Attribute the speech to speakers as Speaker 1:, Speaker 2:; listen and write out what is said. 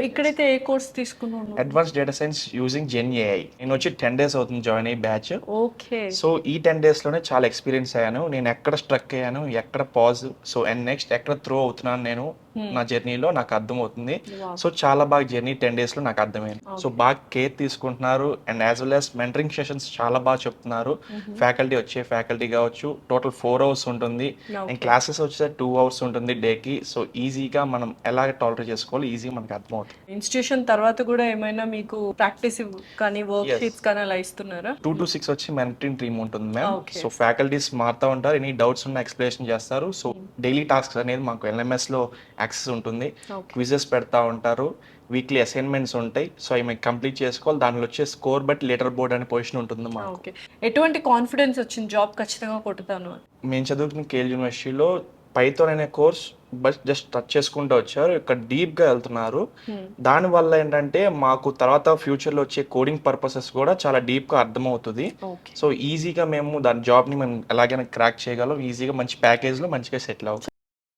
Speaker 1: ఇక్కడైతే ఏ కోర్స్ తీసుకున్నాను?
Speaker 2: Advance data science using gen AI. నేను వచ్చి 10 days అవుతుంది జాయిన్ అయ్యి బ్యాచ్.
Speaker 1: ఓకే.
Speaker 2: సో ఈ 10 daysలోనే చాలా ఎక్స్పీరియన్స్ అయ్యాను. నేను ఎక్కడ స్ట్రక్ అయ్యాను, ఎక్కడ పాజ్, సో అండ్ నెక్స్ట్ ఎక్కడ త్రో అవుతున్నాను నేను నా జర్నీలో నాకు అర్థమవుతుంది. సో చాలా బాగా జర్నీ 10 daysలో నాకు అర్థమైంది. సో బాగా కేర్ తీసుకుంటున్నారు and as well as mentoring sessions చాలా బాగా చెప్తున్నారు. ఫ్యాకల్టీ కావచ్చు టోటల్ 4 hours ఉంటుంది అండ్ క్లాసెస్ వచ్చే 2 hours ఉంటుంది డేకి. సో ఈజీగా మనం ఎలాగ టాలరేట్ చేసుకోవాలి ఈజీగా మనకి అర్థమవుతుంది.
Speaker 1: ఇన్స్టిట్యూషన్ తర్వాత కూడా ఏమైనా మీకు ప్రాక్టీస్ కానీ వర్క్ షీట్స్ కానీ అలా ఇస్తున్నారా?
Speaker 2: 2 to 6 వచ్చి మెంటరింగ్ టీమ్ ఉంటుంది మ్యామ్. సో ఫ్యాకల్టీస్ మారుతూ ఉంటారు, ఎనీ డౌట్స్ ఉన్నా ఎక్స్ప్లెనేషన్ చేస్తారు. సో డైలీ టాస్క్స్ అనేది మాకు ఎల్ఎంఎస్లో యాక్సెస్ ఉంటుంది, క్విజెస్ పెడతా ఉంటారు, వీక్లీ అసైన్మెంట్స్ ఉంటాయి. సో అవి మేము కంప్లీట్ చేసుకోవాలి. దానిలో వచ్చే స్కోర్ బట్టి లెటర్ బోర్డ్ అనే పొజిషన్ ఉంటుంది మాకు.
Speaker 1: ఓకే. ఎటువంటి కాన్ఫిడెన్స్ వచ్చింది జాబ్ ఖచ్చితంగా కొట్టుతాను అని?
Speaker 2: మేము చదువుకున్న కేఎల్ యూనివర్సిటీలో పైథాన్ అనే కోర్స్ బట్ జస్ట్ టచ్ చేసుకుంటూ వచ్చారు, ఇక్కడ డీప్గా వెళ్తున్నారు. దానివల్ల ఏంటంటే మాకు తర్వాత ఫ్యూచర్లో వచ్చే కోడింగ్ పర్పసెస్ కూడా చాలా డీప్గా అర్థమవుతుంది. సో ఈజీగా మేము దాని జాబ్ని మేము ఎలాగైనా క్రాక్ చేయగలం, ఈజీగా మంచి ప్యాకేజ్లో మంచిగా సెటిల్ అవ్వం.